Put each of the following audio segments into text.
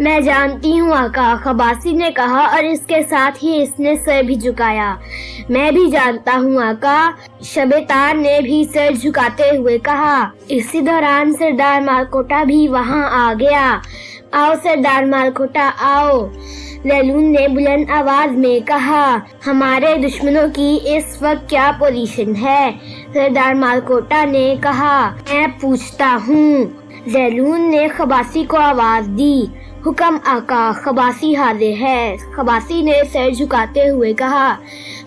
मैं जानती हूँ आका, खबासी ने कहा और इसके साथ ही इसने सर भी झुकाया। मैं भी जानता हूँ आका, शबेतार ने भी सर झुकाते हुए कहा। इसी दौरान सरदार मालकोटा भी वहाँ आ गया। आओ सरदार मालकोटा आओ, ज़ैलून ने बुलंद आवाज में कहा। हमारे दुश्मनों की इस वक्त क्या पोजीशन है? सरदार मालकोटा ने कहा। मैं पूछता हूँ, ज़ैलून ने खबासी को आवाज दी। हुक्म आका, खबासी हाजिर है। खबासी ने सर झुकाते हुए कहा।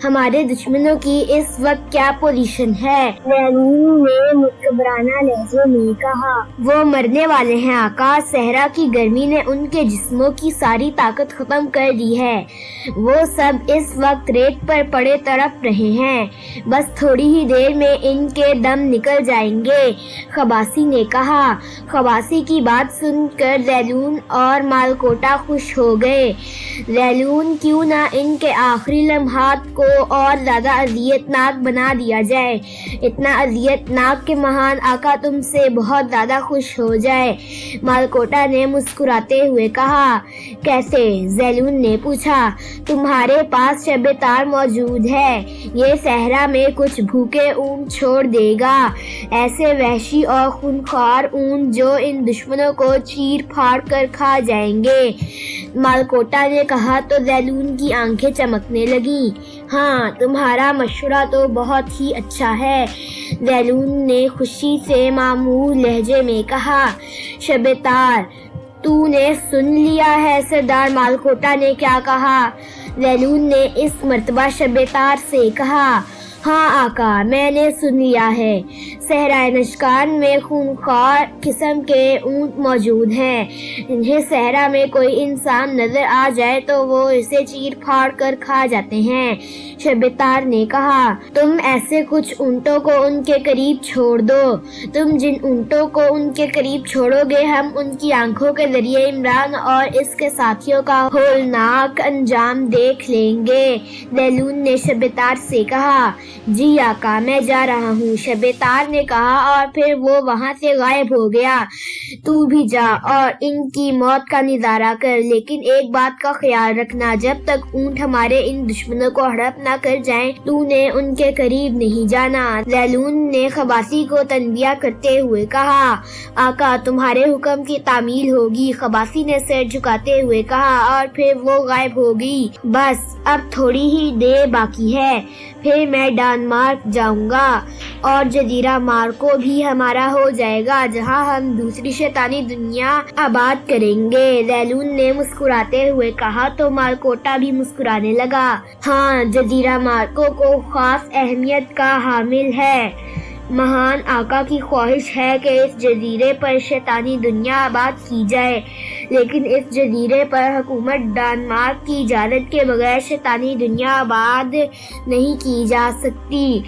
हमारे दुश्मनों की इस वक्त क्या पोजीशन है? ज़ैलून ने मुतकबराना लहजे में कहा। वो मरने वाले हैं आका, सहरा की गर्मी ने उनके जिस्मों की सारी ताकत खत्म कर दी है। वो सब इस वक्त रेत पर पड़े तड़प रहे हैं। बस थोड़ी ही देर में इनके दम निकल जाएंगे, खबासी ने कहा। खबासी की बात सुनकर ज़ैलून और मालकोटा खुश हो गए। ज़ैलून, क्यों ना इनके आखिरी लम्हात को और ज्यादा अजियतनाक बना दिया जाए, इतना अजियतनाक कि महान आका तुमसे बहुत ज्यादा खुश हो जाए, मालकोटा ने मुस्कुराते हुए कहा। कैसे? ज़ैलून ने पूछा। तुम्हारे पास शबेतार मौजूद है, ये सहरा में कुछ भूखे ऊंट छोड़ देगा, ऐसे वहशी और खूनख्वार ऊंट जो इन दुश्मनों को चीर फाड़ कर खा जाएंगे, मालकोटा ने कहा। तो ज़ैलून की आंखें चमकने लगी। हाँ, तुम्हारा मशवरा तो बहुत ही अच्छा है, ज़ैलून ने खुशी से मामूल लहजे में कहा। शबेतार, तूने सुन लिया है सरदार मालकोटा ने क्या कहा? ज़ैलून ने इस मर्तबा शबेतार से कहा। हाँ आका, मैंने सुन लिया है। सहराए नशकान में खूनख्वार किस्म के ऊंट मौजूद हैं। इन्हें सहरा में कोई इंसान नजर आ जाए तो वो इसे चीर फाड़ कर खा जाते हैं, शबेतार ने कहा। तुम ऐसे कुछ ऊंटों को उनके करीब छोड़ दो। तुम जिन ऊंटों को उनके करीब छोड़ोगे, हम उनकी आंखों के जरिए इमरान और इसके साथियों का होलनाक अंजाम देख लेंगे, ज़ैलून ने शबेतार से कहा। जी आका, मैं जा रहा हूँ, शबेतार ने कहा और फिर वो वहाँ से गायब हो गया। तू भी जा और इनकी मौत का नजारा कर, लेकिन एक बात का ख्याल रखना, जब तक ऊंट हमारे इन दुश्मनों को हड़प ना कर जाएं, तूने उनके करीब नहीं जाना, ज़ैलून ने खबासी को तनबिया करते हुए कहा। आका, तुम्हारे हुक्म की तामील होगी, खबासी ने सिर झुकाते हुए कहा और फिर वो गायब हो गई। बस अब थोड़ी ही देर बाकी है, फिर मैं डेनमार्क जाऊंगा और जजीरा मार्को भी हमारा हो जाएगा, जहां हम दूसरी शैतानी दुनिया आबाद करेंगे, ज़ैलून ने मुस्कुराते हुए कहा। तो मालकोटा भी मुस्कुराने लगा। हाँ, जजीरा मार्को को खास अहमियत का हामिल है। महान आका की ख्वाहिश है कि इस जजीरे पर शैतानी दुनिया आबाद की जाए, लेकिन इस जजीरे पर हुकूमत डेनमार्क की इजाज़त के बगैर शैतानी दुनिया आबाद नहीं की जा सकती।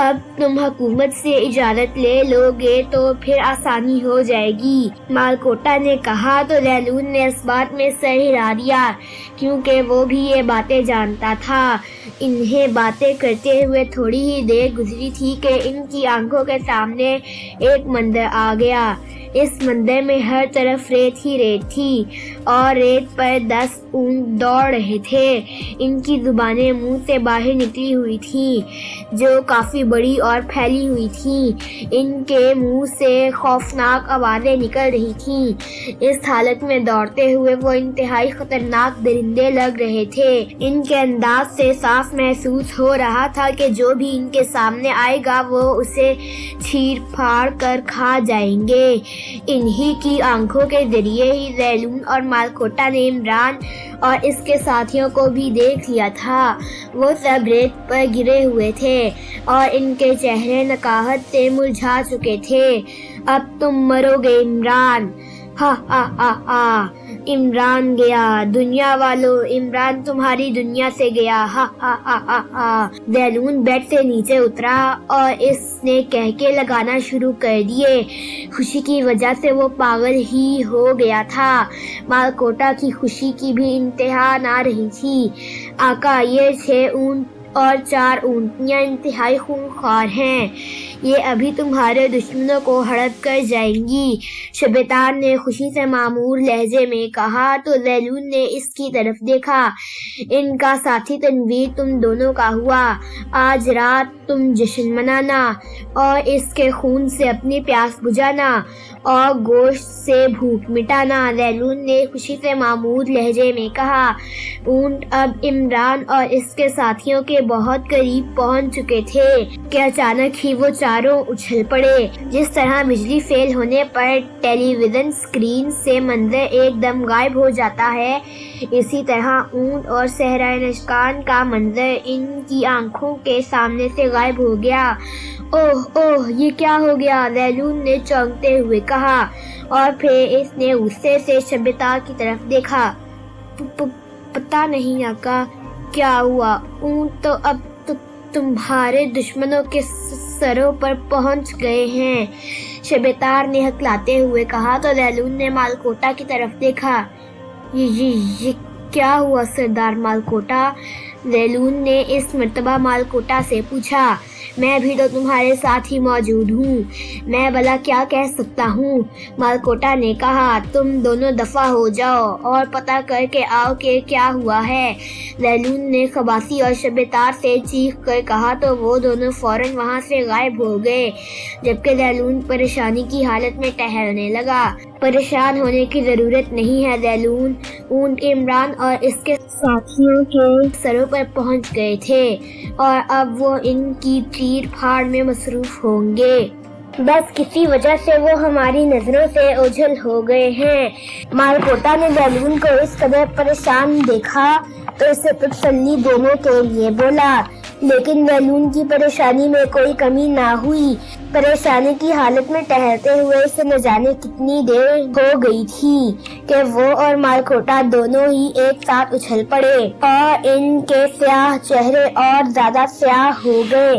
अब तुम हुकूमत से इजाज़त ले लोगे तो फिर आसानी हो जाएगी, मालकोटा ने कहा। तो ज़ैलून ने इस बात में सर हिला दिया, क्योंकि वो भी ये बातें जानता था। इन्हें बातें करते हुए थोड़ी ही देर गुजरी थी कि इनकी आंखों के सामने एक मंदिर आ गया। इस मंदिर में हर तरफ रेत ही रेत थी और रेत पर 10 ऊंट दौड़ रहे थे। इनकी जुबानें मुंह से बाहर निकली हुई थी, जो काफी बड़ी और फैली हुई थी। इनके मुंह से खौफनाक आवाजें निकल रही थीं। इस हालत में दौड़ते हुए वो इंतहाई खतरनाक दरिंदे लग रहे थे। इनके अंदाज से साफ महसूस हो रहा था कि जो भी इनके सामने आएगा वो उसे चीर फाड़ कर खा जाएंगे। इन्हीं की आंखों के जरिए ही ज़ैलून और मालकोटा ने इमरान और इसके साथियों को भी देख लिया था। वो सब रेत पर गिरे हुए थे और इनके चेहरे नकाहत से मुरझा चुके थे। अब तुम मरोगे इमरान, हा हा हा हा, इमरान गया, दुनिया वालों, इमरान तुम्हारी दुनिया से गया, हा हा हा हा हा। ज़ैलून बेड से नीचे उतरा और इसने कहके लगाना शुरू कर दिए। खुशी की वजह से वो पागल ही हो गया था। मालकोटा की खुशी की भी इंतहा ना रही थी। आका, ये 6 ऊंट और 4 ऊँटनियाँ इंतहाई खूंखार हैं। ये अभी तुम्हारे दुश्मनों को हड़प कर जाएंगी। शैतान ने खुशी से मामूर लहजे में कहा तो ज़ैलून ने इसकी तरफ देखा। इनका साथी तनवीर तुम दोनों का हुआ। आज रात तुम जश्न मनाना और इसके खून से अपनी प्यास बुझाना और गोश्त से भूख मिटाना। ज़ैलून ने खुशी से मामूर लहजे में कहा। ऊँट अब इमरान और इसके साथियों के बहुत करीब पहुंच चुके थे कि अचानक ही वो चारों उछल पड़े। जिस तरह बिजली फेल होने पर टेलीविजन स्क्रीन से मंजर एकदम गायब हो जाता है, इसी तरह ऊँट और सहराए नशकान का मंजर इनकी आंखों के सामने से गायब हो गया। ओह ओह, ये क्या हो गया? ज़ैलून ने चौंकते हुए कहा और फिर इसने गुस्से से शबेतार की तरफ देखा। पता नहीं आका, क्या हुआ? ऊँट तो अब तुम्हारे दुश्मनों के सरों पर पहुंच गए हैं, शबेतार ने हकलाते हुए कहा तो ज़ैलून ने मालकोटा की तरफ देखा। ये क्या हुआ सरदार मालकोटा? ज़ैलून ने इस मर्तबा मालकोटा से पूछा। मैं भी तो तुम्हारे साथ ही मौजूद हूँ, मैं भला क्या कह सकता हूँ? मालकोटा ने कहा। तुम दोनों दफा हो जाओ और पता करके आओ कि क्या हुआ है। ज़ैलून ने खबासी और शबेतार से चीख कर कहा तो वो दोनों फौरन वहाँ से गायब हो गए, जबकि ज़ैलून परेशानी की हालत में टहलने लगा। परेशान होने की जरूरत नहीं है ज़ैलून, ऊँट इमरान और इसके साथियों के सरों पर पहुंच गए थे और अब वो इनकी चीर फाड़ में मसरूफ होंगे। बस किसी वजह से वो हमारी नजरों से ओझल हो गए हैं। मालकोटा ने ज़ैलून को इस कदर परेशान देखा तो इसे तसल्ली देने के लिए बोला, लेकिन ज़ैलून की परेशानी में कोई कमी ना हुई। परेशानी की हालत में टहलते हुए इसे न जाने कितनी देर हो गई थी कि वो और मालकोटा दोनों ही एक साथ उछल पड़े और इनके स्याह चेहरे और ज्यादा स्याह हो गए।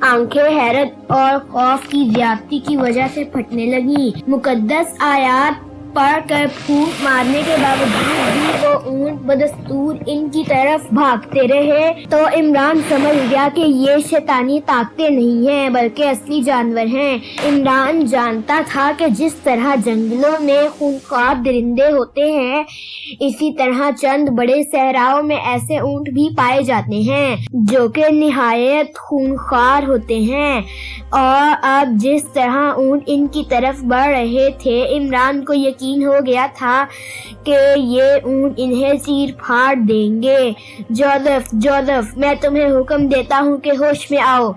आंखें हैरत और खौफ की ज्यादती की वजह से फटने लगी। मुकद्दस आयात पढ़ कर फूंक मारने के बावजूद भी वो ऊँट बदस्तूर इनकी तरफ भागते रहे। तो इमरान समझ गया कि ये शैतानी ताकतें नहीं हैं बल्कि असली जानवर हैं। इमरान जानता था कि जिस तरह जंगलों में खूंखार दरिंदे होते हैं, इसी तरह चंद बड़े सहराओं में ऐसे ऊँट भी पाए जाते हैं जो कि निहायत खूंखार होते हैं। और अब जिस तरह ऊँट इनकी तरफ बढ़ रहे थे, इमरान को यकीन हो गया था कि ये ऊँट इन्हें चीर फाड़ देंगे। जोसेफ, मैं तुम्हें हुक्म देता हूँ कि होश में आओ।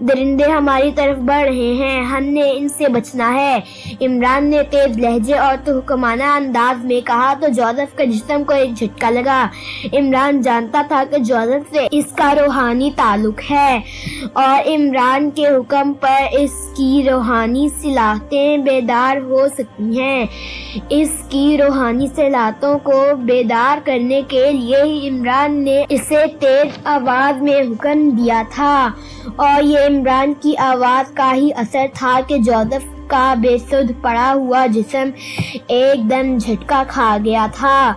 दरिंदे हमारी तरफ बढ़ रहे हैं, हमने इनसे बचना है। इमरान ने तेज लहजे और तहकुमाना अंदाज में कहा तो जोसेफ के जिस्म को एक झटका लगा। इमरान जानता था कि जोसेफ से इसका रूहानी ताल्लुक है और इमरान के हुक्म पर इसकी रूहानी सिलाहतें बेदार हो सकती हैं। इसकी रूहानी सलाहतों को बेदार करने के लिए ही इमरान ने इसे तेज आवाज में हुक्म दिया था और ये इमरान की आवाज का ही असर था कि जोसेफ का बेसुध पड़ा हुआ जिस्म एकदम झटका खा गया था।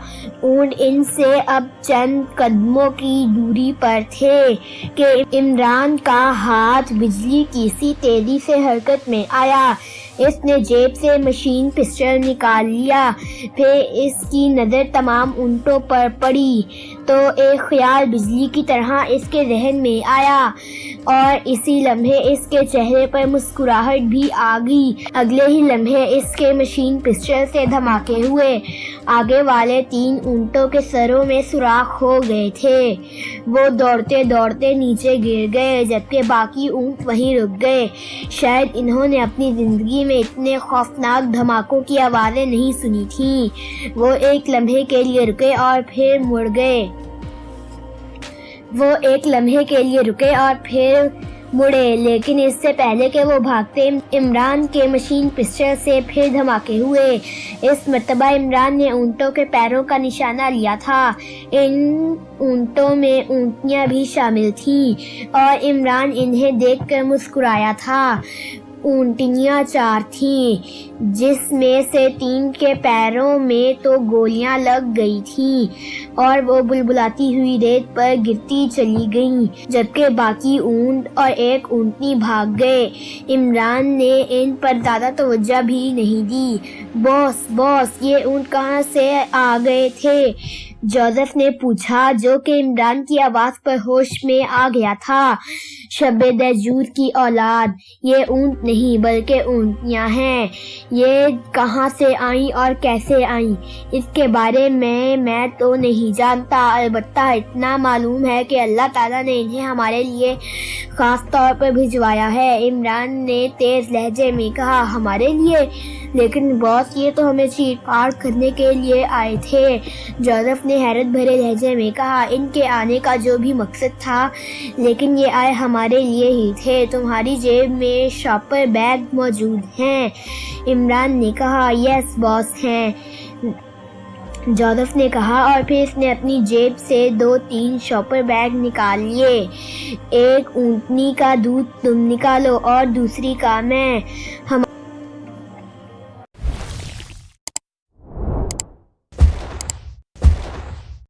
ऊँट इनसे अब चंद कदमों की दूरी पर थे कि इमरान का हाथ बिजली की सी तेजी से हरकत में आया। इसने जेब से मशीन पिस्टल निकाल लिया। फिर इसकी नज़र तमाम ऊँटों पर पड़ी तो एक ख्याल बिजली की तरह इसके जहन में आया और इसी लम्हे इसके चेहरे पर मुस्कुराहट भी आ गई। अगले ही लम्हे इसके मशीन पिस्टल से धमाके हुए। आगे वाले 3 ऊँटों के सरों में सुराख हो गए थे। वो दौड़ते दौड़ते नीचे गिर गए जबकि बाकी ऊँट वहीं रुक गए। शायद इन्होंने अपनी जिंदगी में इतने खौफनाक धमाकों की आवाज़ें नहीं सुनी थी। वो एक लम्हे के लिए रुके और फिर मुड़ गए। मुड़े, लेकिन इससे पहले कि वो भागते इमरान के मशीन पिस्टल से फिर धमाके हुए। इस मर्तबा इमरान ने ऊँटों के पैरों का निशाना लिया था। इन ऊँटों में ऊँटनियाँ भी शामिल थीं और इमरान इन्हें देखकर मुस्कुराया था। ऊँटनियाँ 4 थीं, जिसमें से 3 के पैरों में तो गोलियां लग गई थीं और वो बुलबुलाती हुई रेत पर गिरती चली गईं, जबकि बाकी ऊँट और एक ऊँटनी भाग गए। इमरान ने इन पर ज़्यादा तवज्जो भी नहीं दी। बॉस बॉस, ये ऊँट कहाँ से आ गए थे? जोसेफ ने पूछा, जो कि इमरान की आवाज़ पर होश में आ गया था। शब्बे दजूर की औलाद, ये ऊँट नहीं बल्कि ऊँटनियाँ हैं। ये कहाँ से आईं और कैसे आईं, इसके बारे में मैं तो नहीं जानता। अलबत्ता इतना मालूम है कि अल्लाह ताला ने इन्हें हमारे लिए ख़ास तौर पर भिजवाया है। इमरान ने तेज़ लहजे में कहा, हमारे लिए? लेकिन बॉस, ये तो हमें चीर-फाड़ करने के लिए आए थे। जोसेफ ने हैरत भरे लहजे में कहा, इनके आने का जो भी मकसद था, लेकिन ये आए हमारे लिए ही थे। तुम्हारी जेब में शॉपर बैग मौजूद हैं? इमरान ने कहा, यस बॉस हैं। जोसेफ ने कहा और फिर इसने अपनी जेब से 2-3 शॉपर बैग निकाल लिए। एक ऊँटनी का दूध तुम निकालो और दूसरी का मैं। हम